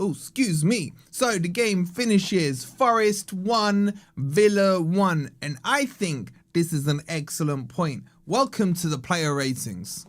Oh, excuse me. So the game finishes Forest 1, Villa 1. And I think this is an excellent point. Welcome to the player ratings.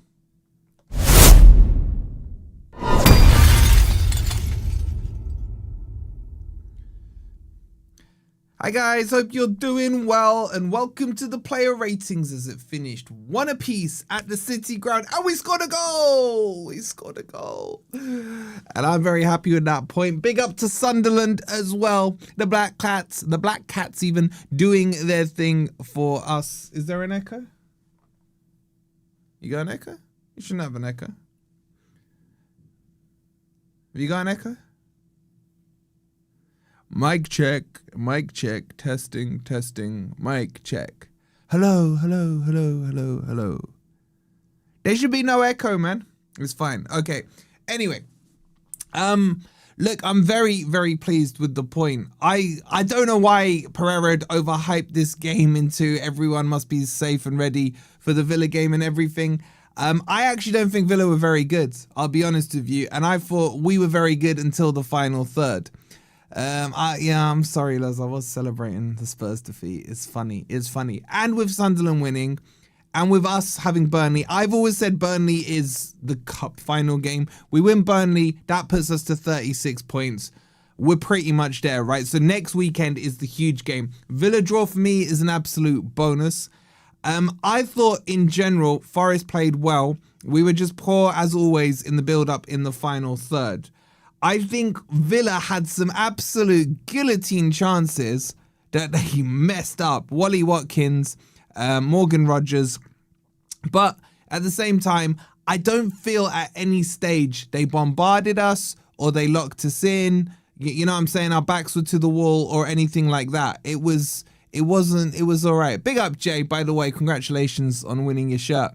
Hi guys, hope you're doing well and welcome to the player ratings as it finished 1 apiece at the City ground and we scored a goal! We scored a goal. And I'm very happy with that point. Big up to Sunderland as well. The Black Cats even doing their thing for us. Is there an echo? You got an echo? You shouldn't have an echo. Have you got an echo? Mic check, testing, mic check. Hello. There should be no echo, man. It's fine. Okay. Anyway, look, I'm very, very pleased with the point. I don't know why Pereira had overhyped this game into everyone must be safe and ready for the Villa game and everything. I actually don't think Villa were very good, I'll be honest with you. And I thought we were very good until the final third. I'm sorry, Loz. I was celebrating the Spurs defeat. It's funny. And with Sunderland winning, and with us having Burnley, I've always said Burnley is the cup final game. We win Burnley, that puts us to 36 points. We're pretty much there, right? So next weekend is the huge game. Villa draw for me is an absolute bonus. I thought in general, Forest played well. We were just poor as always in the build-up in the final third. I think Villa had some absolute guillotine chances that they messed up. Wally Watkins, Morgan Rogers. But at the same time, I don't feel at any stage they bombarded us or they locked us in. You know what I'm saying? Our backs were to the wall or anything like that. It was all right. Big up, Jay, by the way. Congratulations on winning your shirt.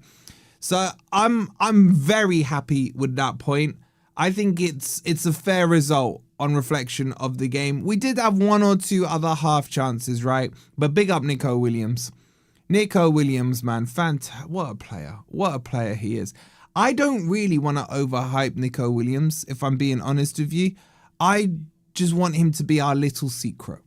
So I'm very happy with that point. I think it's a fair result on reflection of the game. We did have 1 or 2 other half chances, right? But big up Nico Williams. Nico Williams, man, what a player. What a player he is. I don't really want to overhype Nico Williams, if I'm being honest with you. I just want him to be our little secret.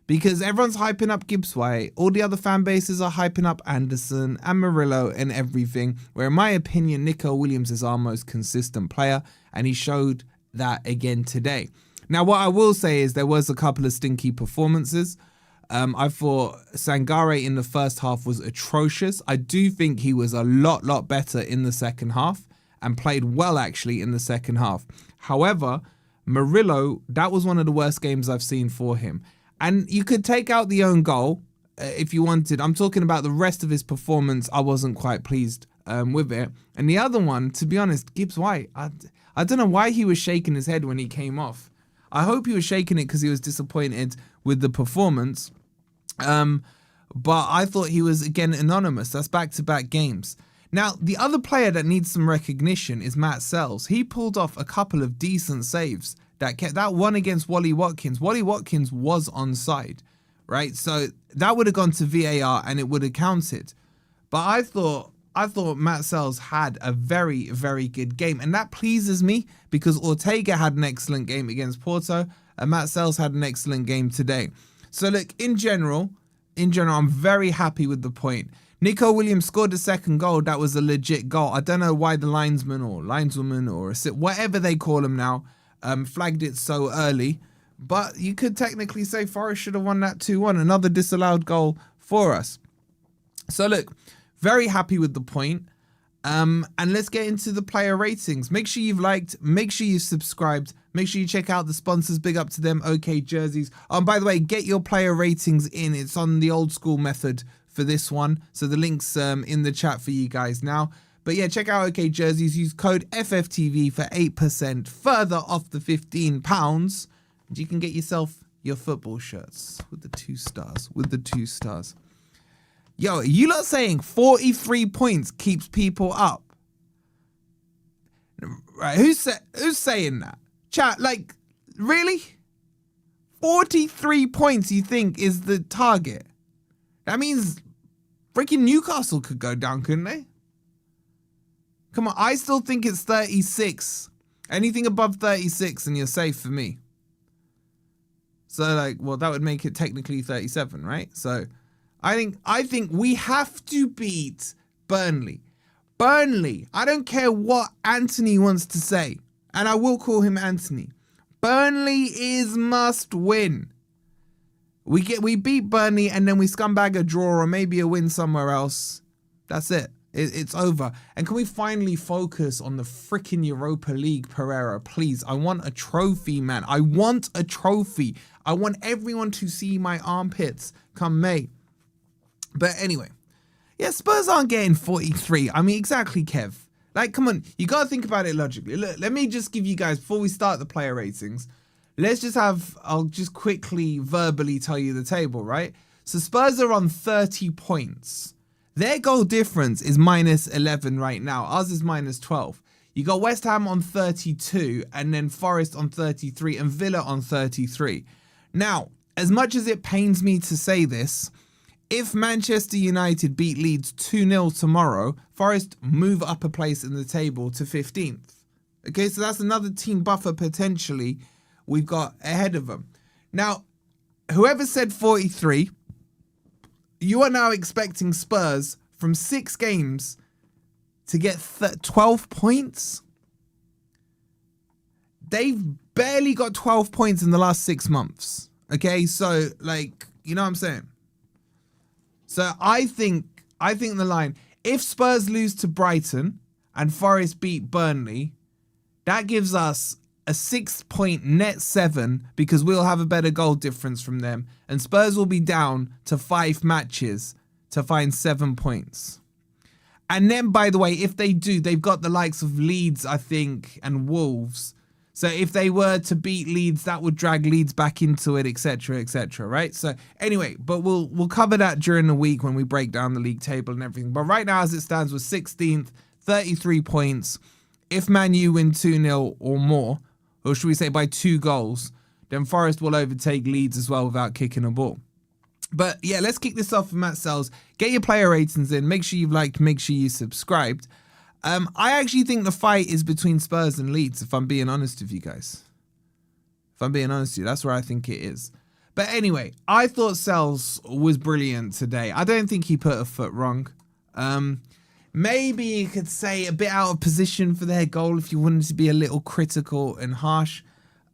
Because everyone's hyping up Gibbs White. All the other fan bases are hyping up Anderson and Murillo and everything. Where in my opinion, Nico Williams is our most consistent player. And he showed that again today. Now, what I will say is there was a couple of stinky performances. I thought Sangare in the first half was atrocious. I do think he was a lot better in the second half. And played well actually in the second half. However, Murillo, that was one of the worst games I've seen for him. And you could take out the own goal if you wanted. I'm talking about the rest of his performance. I wasn't quite pleased with it. And the other one, to be honest, Gibbs White. I don't know why he was shaking his head when he came off. I hope he was shaking it because he was disappointed with the performance. But I thought he was, again, anonymous. That's back-to-back games. Now, the other player that needs some recognition is Matt Sells. He pulled off a couple of decent saves. That one against Wally Watkins. Wally Watkins was onside, right? So that would have gone to VAR and it would have counted. But I thought Matt Sells had a very, very good game. And that pleases me because Ortega had an excellent game against Porto and Matt Sells had an excellent game today. So look, in general, I'm very happy with the point. Nico Williams scored the second goal. That was a legit goal. I don't know why the linesman or lineswoman or whatever they call him now, flagged it so early, but you could technically say Forest should have won that 2-1, another disallowed goal for us. So look, very happy with the point. And let's get into the player ratings. Make sure you've liked, make sure you subscribed, make sure you check out the sponsors, big up to them, OK Jerseys. By the way, get your player ratings in. It's on the old school method for this one. So the link's in the chat for you guys now. But yeah, check out OK Jerseys. Use code FFTV for 8% further off the £15. And you can get yourself your football shirts with the 2 stars. Yo, you lot saying 43 points keeps people up? Right, who's saying that? Chat, like, really? 43 points you think is the target? That means freaking Newcastle could go down, couldn't they? Come on, I still think it's 36. Anything above 36 and you're safe for me. So like, well, that would make it technically 37, right? So I think we have to beat Burnley. Burnley, I don't care what Anthony wants to say, and I will call him Anthony. Burnley is must win. We beat Burnley and then we scumbag a draw or maybe a win somewhere else. That's it. It's over. And can we finally focus on the freaking Europa League, Pereira? Please, I want a trophy, man. I want a trophy. I want everyone to see my armpits come May. But anyway, yeah, Spurs aren't getting 43. I mean, exactly, Kev. Like, come on, you got to think about it logically. Look, let me just give you guys, before we start the player ratings, I'll just quickly verbally tell you the table, right? So Spurs are on 30 points. Their goal difference is minus 11 right now. Ours is minus 12. You got West Ham on 32 and then Forest on 33 and Villa on 33. Now, as much as it pains me to say this, if Manchester United beat Leeds 2-0 tomorrow, Forest move up a place in the table to 15th. Okay, so that's another team buffer potentially we've got ahead of them. Now, whoever said 43... you are now expecting Spurs from 6 games to get 12 points. They've barely got 12 points in the last 6 months. Okay, so like, you know what I'm saying? So I think the line, if Spurs lose to Brighton and Forest beat Burnley, that gives us a 6-point net 7 because we'll have a better goal difference from them. And Spurs will be down to 5 matches to find 7 points. And then, by the way, if they do, they've got the likes of Leeds, I think, and Wolves. So if they were to beat Leeds, that would drag Leeds back into it, etc., right? So anyway, but we'll cover that during the week when we break down the league table and everything. But right now, as it stands, we're 16th, 33 points. If Man U win 2-0 or more, or should we say by 2 goals, then Forest will overtake Leeds as well without kicking a ball. But yeah, let's kick this off with Matt Sells. Get your player ratings in. Make sure you've liked, make sure you subscribed. I actually think the fight is between Spurs and Leeds, if I'm being honest with you guys. If I'm being honest with you, that's where I think it is. But anyway, I thought Sells was brilliant today. I don't think he put a foot wrong. Maybe you could say a bit out of position for their goal if you wanted to be a little critical and harsh.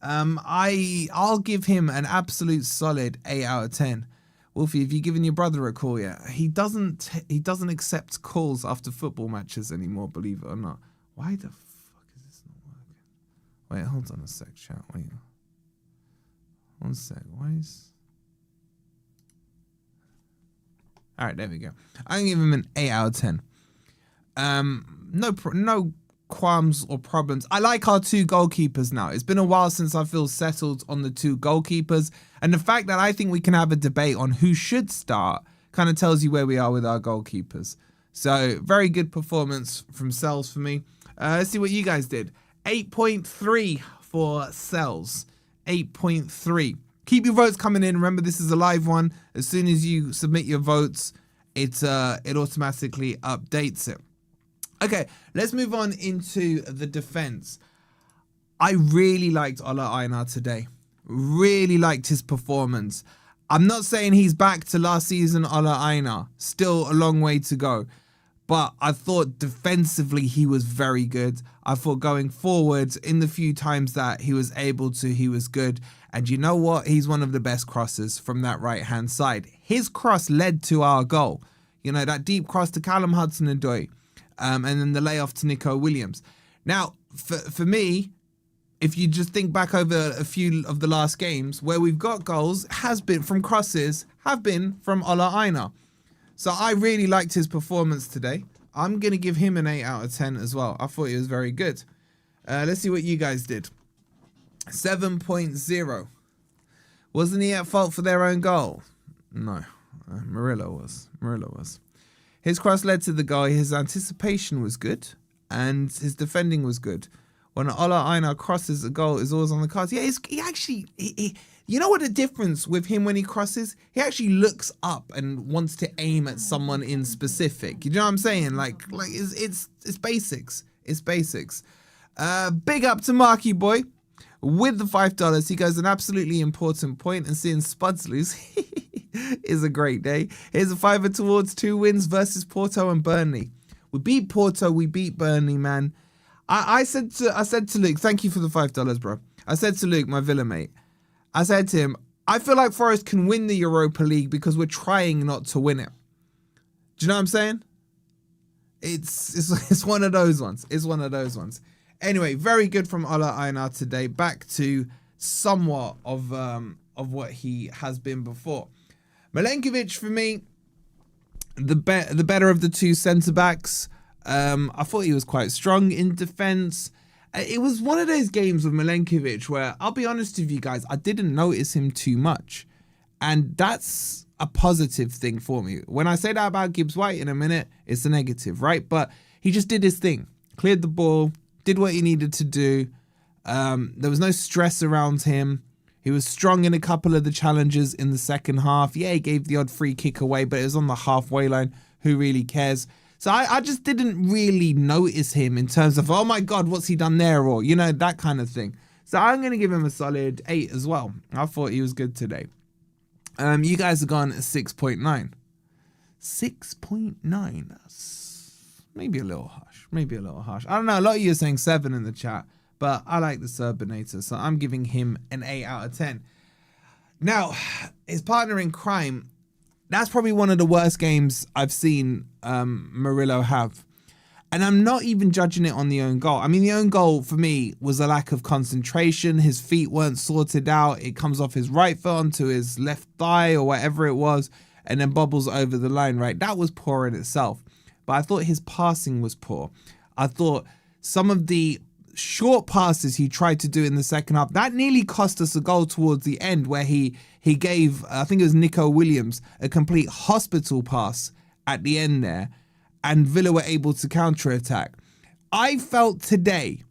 I'll give him an absolute solid 8 out of 10. Wolfie, have you given your brother a call yet? He doesn't accept calls after football matches anymore, believe it or not. Why the fuck is this not working? Wait, hold on a sec, chat. Wait. 1 sec. Why is... Alright, there we go. I'm going to give him an 8 out of 10. No qualms or problems. I like our 2 goalkeepers now. It's been a while since I feel settled on the 2 goalkeepers, and the fact that I think we can have a debate on who should start kind of tells you where we are with our goalkeepers. So very good performance from Sells for me. Let's see what you guys did. 8.3 for Sells. 8.3. Keep your votes coming in. Remember, this is a live one. As soon as you submit your votes, it automatically updates it. Okay, let's move on into the defense. I really liked Ola Aina today. Really liked his performance. I'm not saying he's back to last season Ola Aina. Still a long way to go. But I thought defensively he was very good. I thought going forward, in the few times that he was able to, he was good. And you know what? He's one of the best crossers from that right-hand side. His cross led to our goal. You know, that deep cross to Callum Hudson-Odoi. And then the layoff to Nico Williams. Now, for me, if you just think back over a few of the last games, where we've got goals have been from crosses, have been from Ola Aina. So I really liked his performance today. I'm going to give him an 8 out of 10 as well. I thought he was very good. Let's see what you guys did. 7.0. Wasn't he at fault for their own goal? No. Murillo was. His cross led to the goal. His anticipation was good, and his defending was good. When Ola Aina crosses a goal, is always on the cards. Yeah, he actually, you know what the difference with him when he crosses? He actually looks up and wants to aim at someone in specific. You know what I'm saying? Like it's basics. It's basics. Big up to Marky Boy with the $5. He goes, an absolutely important point, and seeing Spuds lose is a great day. Here's a fiver towards 2 wins versus Porto and Burnley. We beat Porto, we beat Burnley, man. I said to Luke, thank you for the $5, bro. I said to Luke, my Villa mate, I said to him, I feel like Forest can win the Europa League because we're trying not to win it. Do you know what I'm saying? It's one of those ones. It's one of those ones. Anyway, very good from Ola Einar today. Back to somewhat of what he has been before. Milenkovic for me, the better of the two centre backs. I thought he was quite strong in defence. It was one of those games with Milenkovic where, I'll be honest with you guys, I didn't notice him too much. And that's a positive thing for me. When I say that about Gibbs White in a minute, it's a negative, right? But he just did his thing. Cleared the ball, did what he needed to do. There was no stress around him. He was strong in a couple of the challenges in the second half. Yeah, he gave the odd free kick away, but it was on the halfway line. Who really cares? So I just didn't really notice him in terms of, oh my God, what's he done there? Or, you know, that kind of thing. So I'm going to give him a solid 8 as well. I thought he was good today. You guys have gone 6.9. 6.9. That's maybe a little harsh. Maybe a little harsh. I don't know. A lot of you are saying 7 in the chat, but I like the Serbinator, so I'm giving him an 8 out of 10. Now, his partner in crime, that's probably one of the worst games I've seen Murillo have. And I'm not even judging it on the own goal. I mean, the own goal for me was a lack of concentration. His feet weren't sorted out. It comes off his right foot onto his left thigh or whatever it was, and then bobbles over the line, right? That was poor in itself. But I thought his passing was poor. I thought some of the short passes he tried to do in the second half, that nearly cost us a goal towards the end where he gave, I think it was Nico Williams, a complete hospital pass at the end there, and Villa were able to counter-attack. I felt today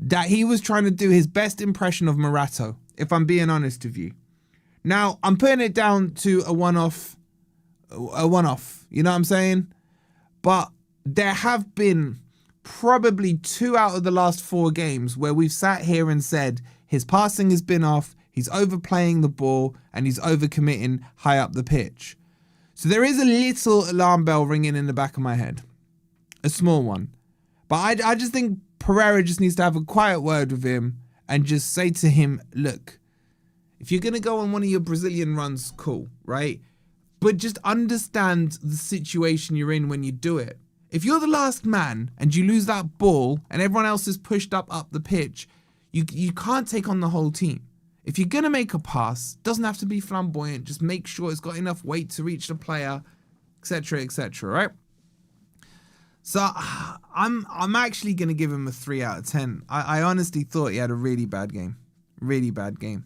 that he was trying to do his best impression of Morato, if I'm being honest with you. Now, I'm putting it down to a one-off, you know what I'm saying? But there have been probably 2 out of the last 4 games where we've sat here and said his passing has been off, he's overplaying the ball, and he's overcommitting high up the pitch. So there is a little alarm bell ringing in the back of my head. A small one. But I just think Pereira just needs to have a quiet word with him and just say to him, look, if you're going to go on one of your Brazilian runs, cool, right? But just understand the situation you're in when you do it. If you're the last man and you lose that ball and everyone else is pushed up the pitch, you can't take on the whole team. If you're going to make a pass, doesn't have to be flamboyant. Just make sure it's got enough weight to reach the player, etc., right? So I'm actually going to give him a 3 out of 10. I honestly thought he had a really bad game. Really bad game.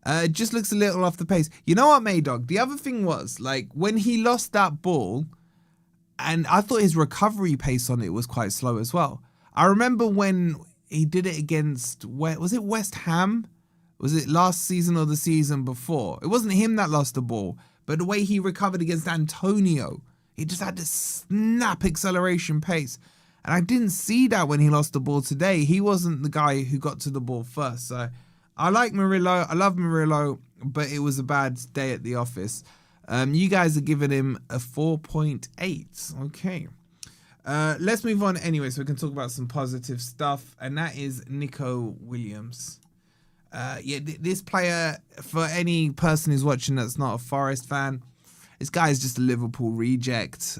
It just looks a little off the pace. You know what, Maydog? The other thing was, like, when he lost that ball, and I thought his recovery pace on it was quite slow as well. I remember when he did it against, was it West Ham? Was it last season or the season before? It wasn't him that lost the ball, but the way he recovered against Antonio, he just had this snap acceleration pace. And I didn't see that when he lost the ball today. He wasn't the guy who got to the ball first. So I like Murillo. I love Murillo, but it was a bad day at the office. You guys are giving him a 4.8. Okay. Let's move on anyway, so we can talk about some positive stuff. And that is Nico Williams. This player, for any person who's watching that's not a Forest fan, this guy is just a Liverpool reject.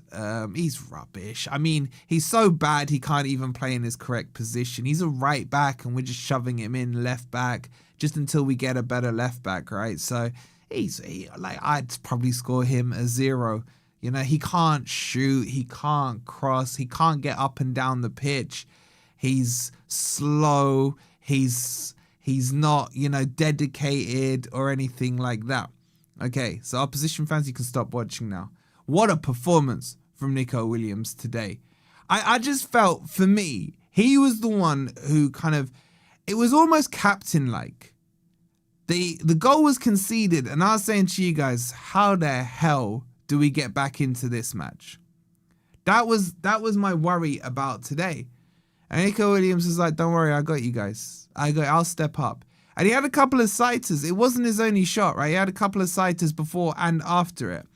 He's rubbish. I mean, he's so bad he can't even play in his correct position. He's a right back and we're just shoving him in left back just until we get a better left back, right? So I'd probably score him a 0. You know, he can't shoot, he can't cross, he can't get up and down the pitch. He's slow, he's not, you know, dedicated or anything like that. Okay, so opposition fans, you can stop watching now. What a performance from Nico Williams today. I just felt, for me, he was the one who kind of, it was almost captain-like. The goal was conceded, and I was saying to you guys, how the hell do we get back into this match? That was my worry about today. And Nico Williams was like, don't worry, I got you guys. I'll step up. And he had a couple of sighters. It wasn't his only shot, right? He had a couple of sighters before and after it.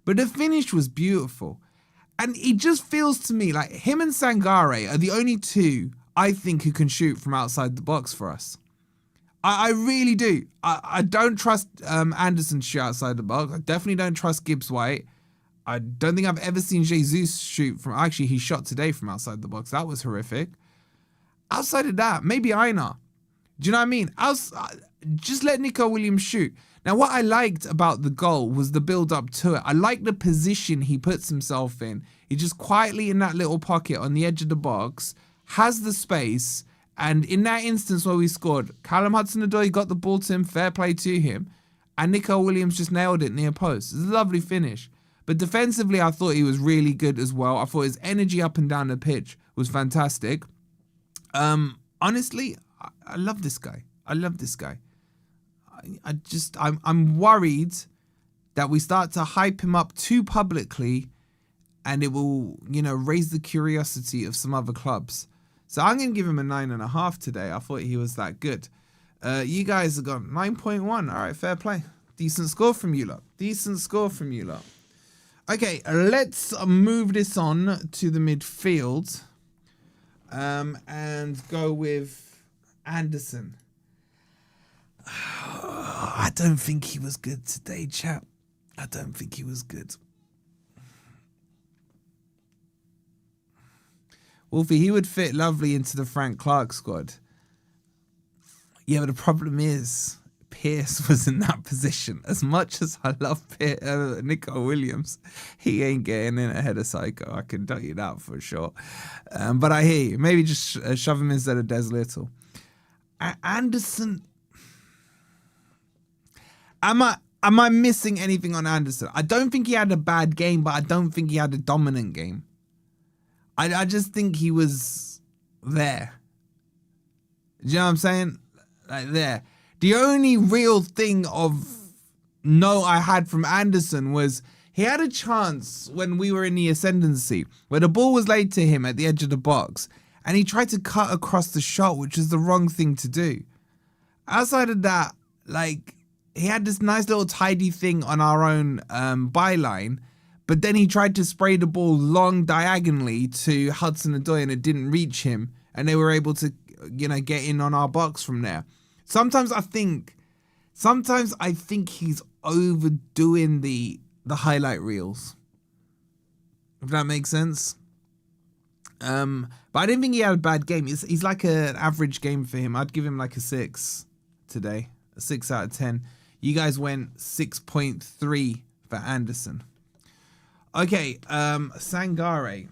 But the finish was beautiful. And it just feels to me like him and Sangare are the only two I think who can shoot from outside the box for us. I really do. I don't trust Anderson to shoot outside the box. I definitely don't trust Gibbs White. I don't think I've ever seen Jesus shoot from... Actually, he shot today from outside the box. That was horrific. Outside of that, maybe Einar. Do you know what I mean? Just let Nico Williams shoot. Now, what I liked about the goal was the build-up to it. I like the position he puts himself in. He just quietly in that little pocket on the edge of the box, has the space, and in that instance where we scored, Callum Hudson-Odoi got the ball to him, fair play to him, and Nico Williams just nailed it near post. It's a lovely finish. But defensively, I thought he was really good as well. I thought his energy up and down the pitch was fantastic. Honestly, I love this guy. I love this guy. I'm worried that we start to hype him up too publicly and it will, raise the curiosity of some other clubs. So I'm going to give him a 9.5 today. I thought he was that good. You guys have got 9.1. All right, fair play. Decent score from you lot. Decent score from you lot. Okay, let's move this on to the midfield and go with Anderson. I don't think he was good today, chap. I don't think he was good. Wolfie, he would fit lovely into the Frank Clark squad. Yeah, but the problem is Pierce was in that position. As much as I love Nico Williams, he ain't getting in ahead of Psycho. I can tell you that for sure. But I hear you. Maybe just shove him instead of Des Little. Anderson... Am I missing anything on Anderson? I don't think he had a bad game, but I don't think he had a dominant game. I just think he was there. Do you know what I'm saying? Like there. The only real thing of note I had from Anderson was he had a chance when we were in the ascendancy where the ball was laid to him at the edge of the box and he tried to cut across the shot, which is the wrong thing to do. Outside of that, like... he had this nice little tidy thing on our own byline, but then he tried to spray the ball long diagonally to Hudson-Odoi and it didn't reach him, and they were able to, get in on our box from there. Sometimes I think he's overdoing the highlight reels, if that makes sense. But I didn't think he had a bad game. He's like an average game for him. I'd give him like a 6 today, a 6 out of 10. You guys went 6.3 for Anderson. Okay, Sangare.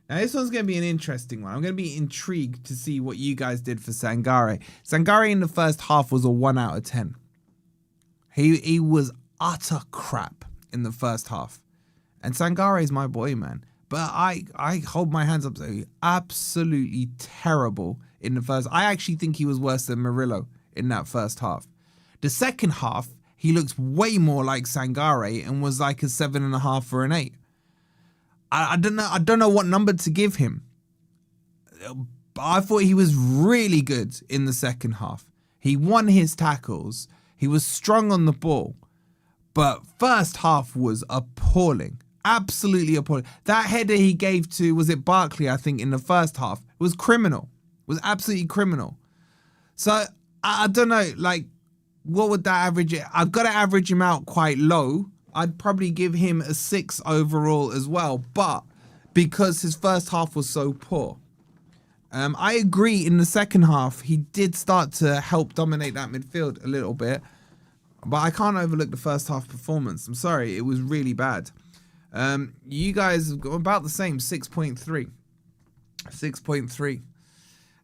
Now this one's going to be an interesting one. I'm going to be intrigued to see what you guys did for Sangare. Sangare in the first half was a 1 out of 10. He was utter crap in the first half. And Sangare is my boy, man. But I hold my hands up to you. Absolutely terrible in the first. I actually think he was worse than Murillo in that first half. The second half, he looked way more like Sangare and was like a 7.5 or an 8. I don't know what number to give him. But I thought he was really good in the second half. He won his tackles. He was strong on the ball. But first half was appalling. Absolutely appalling. That header he gave to, was it Barkley, I think, in the first half, was criminal. Was absolutely criminal. So I don't know, like, what would that average it? I've got to average him out quite low. I'd probably give him a 6 overall as well, but because his first half was so poor. I agree, in the second half, he did start to help dominate that midfield a little bit, but I can't overlook the first half performance. I'm sorry, it was really bad. You guys have got about the same, 6.3. 6.3.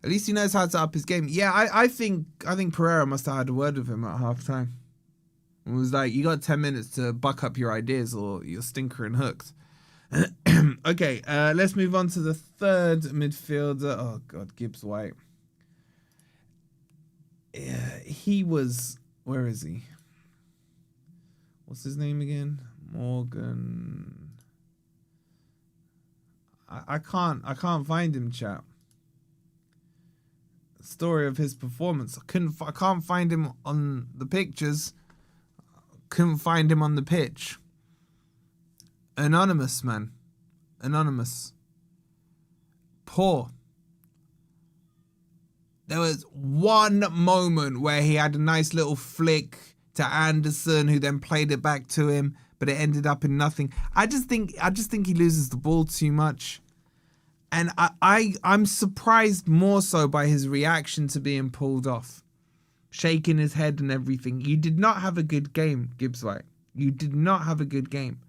At least he knows how to up his game. Yeah, I think Pereira must have had a word with him at half-time. It was like, you got 10 minutes to buck up your ideas or you're stinkering hooked. Okay, let's move on to the third midfielder. Oh, God, Gibbs White. Yeah, he was... Where is he? What's his name again? Morgan... I can't find him, chat. Story of his performance. I can't find him on the pictures. Couldn't find him on the pitch. Anonymous, man. Anonymous. Poor. There was one moment where he had a nice little flick to Anderson, who then played it back to him, but it ended up in nothing. I just think he loses the ball too much. And I'm surprised more so by his reaction to being pulled off. Shaking his head and everything. You did not have a good game, Gibbs White. You did not have a good game.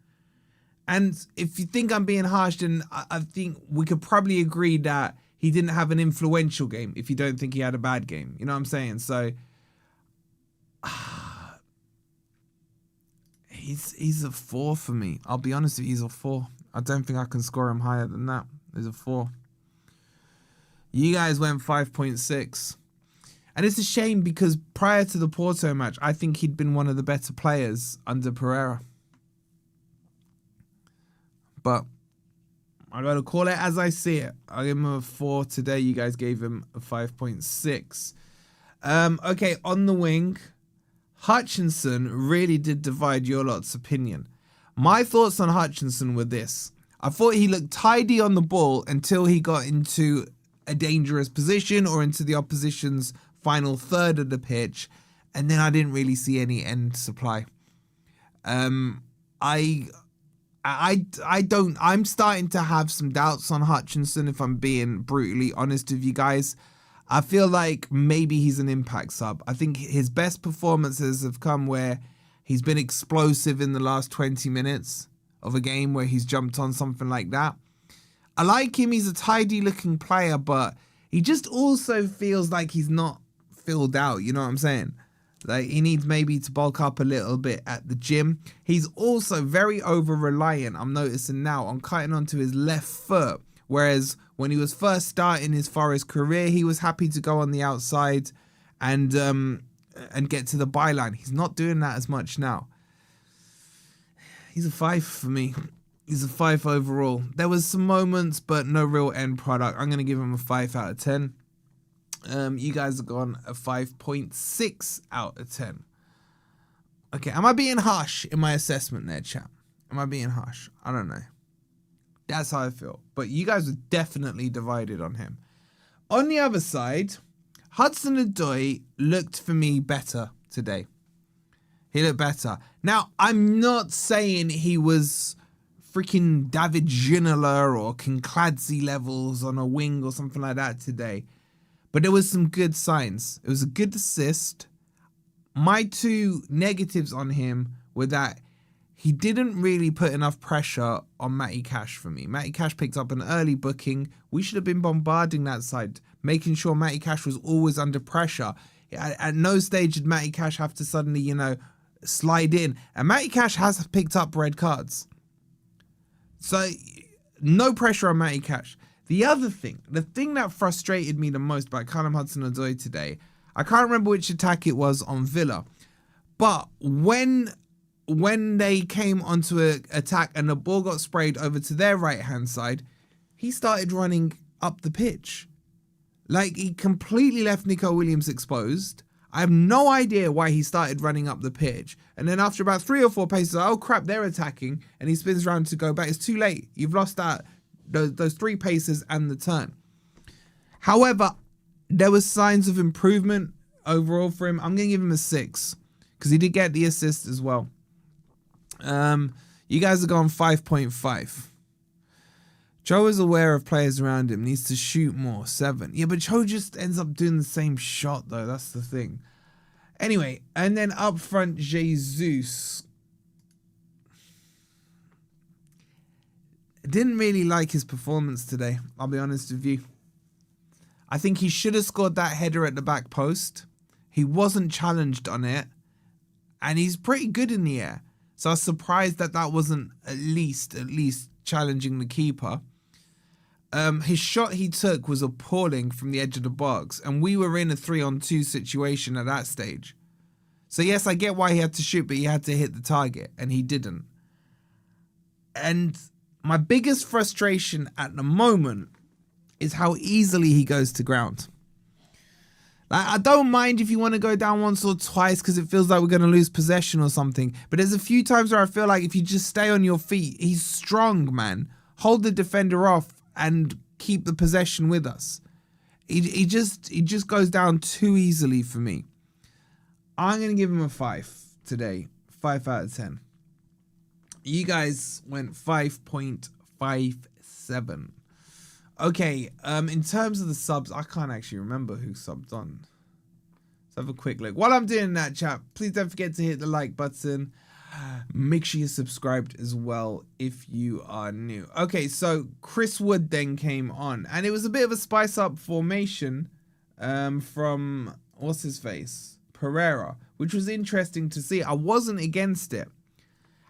And if you think I'm being harsh, then I think we could probably agree that he didn't have an influential game if you don't think he had a bad game. You know what I'm saying? So he's a 4 for me. I'll be honest with you, he's a 4. I don't think I can score him higher than that. He's a 4. You guys went 5.6. And it's a shame because prior to the Porto match, I think he'd been one of the better players under Pereira. But I got to call it as I see it. I gave him a 4 today. You guys gave him a 5.6. Okay, on the wing, Hutchinson really did divide your lot's opinion. My thoughts on Hutchinson were this. I thought he looked tidy on the ball until he got into a dangerous position or into the opposition's final third of the pitch. And then I didn't really see any end supply. I'm starting to have some doubts on Hutchinson, if I'm being brutally honest with you guys. I feel like maybe he's an impact sub. I think his best performances have come where he's been explosive in the last 20 minutes of a game where he's jumped on something like that. I like him. He's a tidy looking player, but he just also feels like he's not filled out. You know what I'm saying? Like he needs maybe to bulk up a little bit at the gym. He's also very over reliant, I'm noticing now, on cutting onto his left foot. Whereas when he was first starting his Forest career, he was happy to go on the outside and get to the byline. He's not doing that as much now. He's a 5 for me. He's a 5 overall. There was some moments, but no real end product. I'm going to give him a 5 out of 10. You guys have gone a 5.6 out of 10. Okay, am I being harsh in my assessment there, chap? Am I being harsh? I don't know. That's how I feel. But you guys were definitely divided on him. On the other side, Hudson-Odoi looked for me better today. He looked better. Now, I'm not saying he was freaking David Ginola or Kinkladze levels on a wing or something like that today. But there was some good signs. It was a good assist. My 2 negatives on him were that he didn't really put enough pressure on Matty Cash for me. Matty Cash picked up an early booking. We should have been bombarding that side, making sure Matty Cash was always under pressure. At no stage did Matty Cash have to suddenly, slide in. And Matty Cash has picked up red cards. So, no pressure on Matty Cash. The other thing, the thing that frustrated me the most about Callum Hudson-Odoi today, I can't remember which attack it was on Villa, but when they came onto an attack and the ball got sprayed over to their right-hand side, he started running up the pitch. Like, he completely left Nico Williams exposed. I have no idea why he started running up the pitch. And then after about 3 or 4 paces, oh crap, they're attacking. And he spins around to go back. It's too late. You've lost those 3 paces and the turn. However, there was signs of improvement overall for him. I'm going to give him a 6 because he did get the assist as well. You guys are going 5.5. Joe is aware of players around him, needs to shoot more, 7. Yeah, but Joe just ends up doing the same shot though, that's the thing. Anyway, and then up front, Jesus. Didn't really like his performance today, I'll be honest with you. I think he should have scored that header at the back post. He wasn't challenged on it, and he's pretty good in the air. So I was surprised that wasn't at least challenging the keeper. His shot he took was appalling from the edge of the box, and we were in a 3-on-2 situation at that stage. So yes, I get why he had to shoot, but he had to hit the target, and he didn't. And My biggest frustration at the moment is how easily he goes to ground. Like, I don't mind if you want to go down once or twice because it feels like we're going to lose possession or something. But there's a few times where I feel like if you just stay on your feet, he's strong, man. Hold the defender off and keep the possession with us. He just goes down too easily for me. I'm going to give him a 5 today. 5 out of 10. You guys went 5.57. Okay, in terms of the subs, I can't actually remember who subbed on. Let's have a quick look. While I'm doing that, chat, please don't forget to hit the like button. Make sure you're subscribed as well if you are new. Okay, so Chris Wood then came on, and it was a bit of a spice up formation from, what's his face? Pereira, which was interesting to see. I wasn't against it.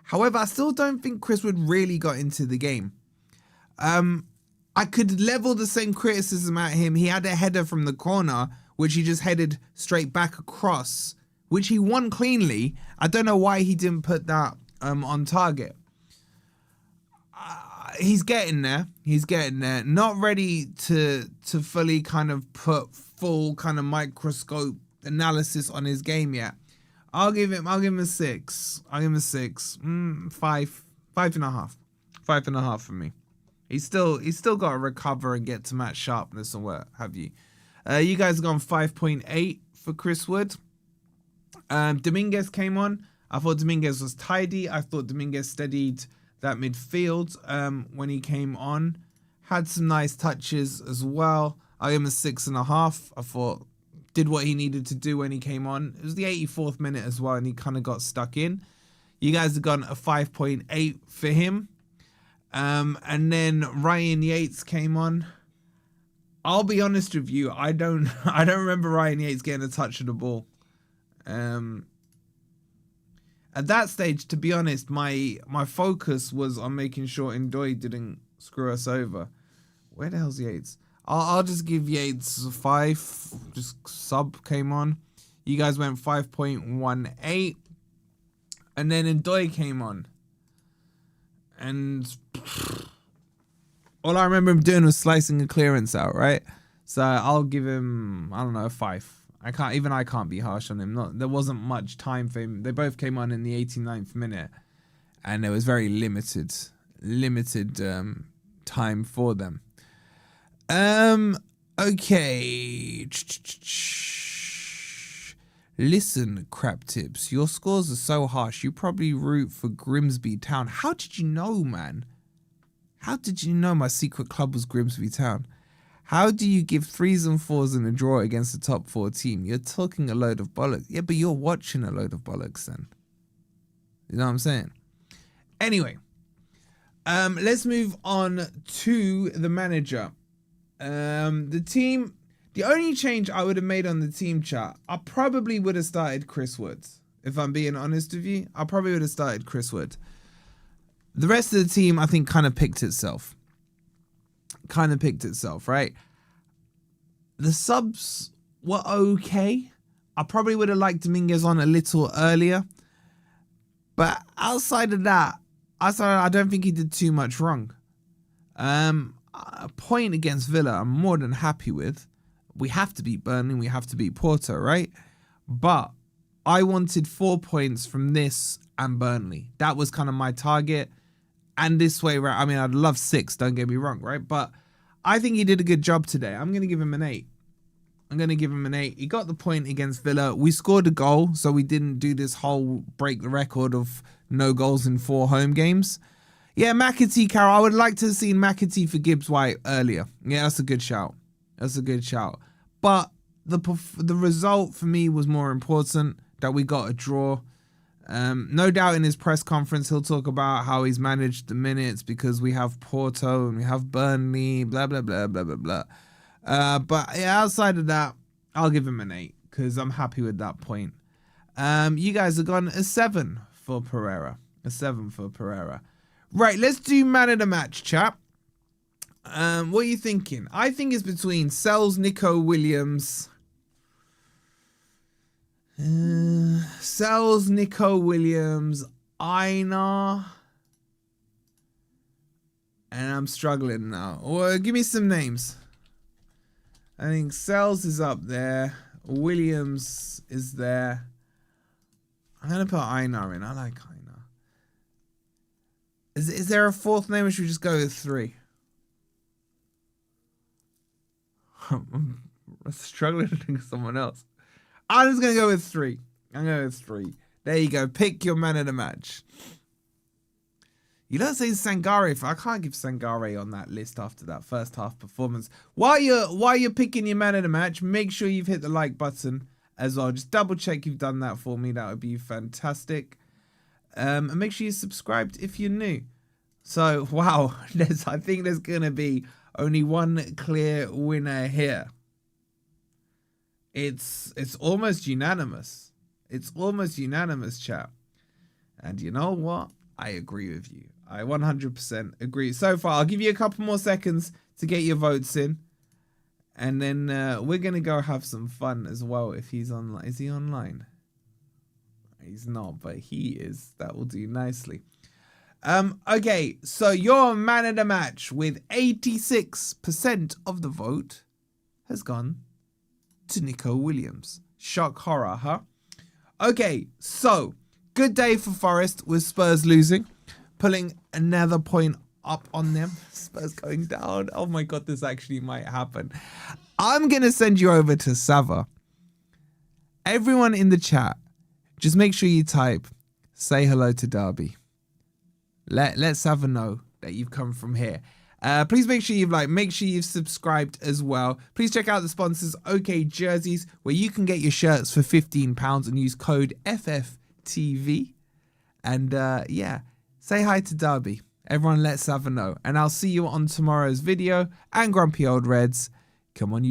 However, I still don't think Chris Wood really got into the game. I could level the same criticism at him. He had a header from the corner, which he just headed straight back across, which he won cleanly. I don't know why he didn't put that on target. He's getting there. He's getting there. Not ready to fully kind of put full kind of microscope analysis on his game yet. I'll give him a 6. I'll give him a 6. 5.5. 5.5 for me. He's still got to recover and get to match sharpness and what have you. You guys have gone 5.8 for Chris Wood. Dominguez came on. I thought Dominguez was tidy. I thought Dominguez steadied that midfield when he came on. Had some nice touches as well. I gave him a 6.5. I thought did what he needed to do when he came on. It was the 84th minute as well, and he kind of got stuck in. You guys have gone a 5.8 for him. And then Ryan Yates came on. I'll be honest with you, I don't remember Ryan Yates getting a touch of the ball. At that stage, to be honest, my focus was on making sure Ndoye didn't screw us over. Where the hell's Yates? I'll just give Yates a 5. Just sub came on. You guys went 5.18. And then Ndoye came on. And all I remember him doing was slicing a clearance out, right? So I'll give him, I don't know, a 5. I can't be harsh on him. There wasn't much time for him. They both came on in the 89th minute, and there was very limited time for them. Okay. Listen, crap tips. Your scores are so harsh. You probably root for Grimsby Town. How did you know, man? How did you know my secret club was Grimsby Town? How do you give 3s and 4s in a draw against the top 4 team? You're talking a load of bollocks. Yeah, but you're watching a load of bollocks then. You know what I'm saying? Anyway, let's move on to the manager. The team... The only change I would have made on the team chat, I probably would have started Chris Wood. If I'm being honest with you, I probably would have started Chris Wood. The rest of the team, I think, kind of picked itself. Right? The subs were okay. I probably would have liked Dominguez on a little earlier. But outside of that, I don't think he did too much wrong. A point against Villa, I'm more than happy with. We have to beat Burnley, we have to beat Porto, right? But I wanted 4 points from this and Burnley. That was kind of my target. And this way, right? I mean, I'd love 6, don't get me wrong, right? But I think he did a good job today. I'm going to give him an 8. He got the point against Villa. We scored a goal, so we didn't do this whole break the record of no goals in 4 home games. Yeah, McAtee, Carroll. I would like to have seen McAtee for Gibbs-White earlier. Yeah, that's a good shout. But the result for me was more important, that we got a draw. No doubt in his press conference, he'll talk about how he's managed the minutes because we have Porto and we have Burnley, blah, blah, blah, blah, blah, blah. But yeah, outside of that, I'll give him an 8 because I'm happy with that point. You guys have gone a 7 for Pereira. Right, let's do man of the match, chap. What are you thinking? I think it's between Sells, Nico Williams. Einar. And I'm struggling now. Well, give me some names. I think Sells is up there. Williams is there. I'm going to put Einar in. I like Einar. Is there a fourth name or should we just go with 3? I'm struggling to think of someone else. I'm just going to go with 3. I'm going to go with 3. There you go. Pick your man of the match. You don't say Sangare. I can't give Sangare on that list after that first half performance. While you're picking your man of the match, make sure you've hit the like button as well. Just double check you've done that for me. That would be fantastic. And make sure you're subscribed if you're new. So, wow. I think there's going to be only one clear winner here. It's almost unanimous. It's almost unanimous, chat. And you know what? I agree with you. I 100% agree. So far, I'll give you a couple more seconds to get your votes in. And then we're going to go have some fun as well if he's online. Is he online? He's not, but he is. That will do nicely. Okay, so your man of the match with 86% of the vote has gone to Nico Williams. Shock horror, huh? Okay, so good day for Forest with Spurs losing, pulling another point up on them. Spurs going down. Oh my God, this actually might happen. I'm going to send you over to Sava. Everyone in the chat, just make sure you type, say hello to Derby. Let Sava know that you've come from here. Please make sure you've subscribed as well. Please check out the sponsors, OK Jerseys, where you can get your shirts for £15 and use code FFTV. And yeah, say hi to Derby. Everyone let Sava know. And I'll see you on tomorrow's video. And Grumpy Old Reds, come on, you.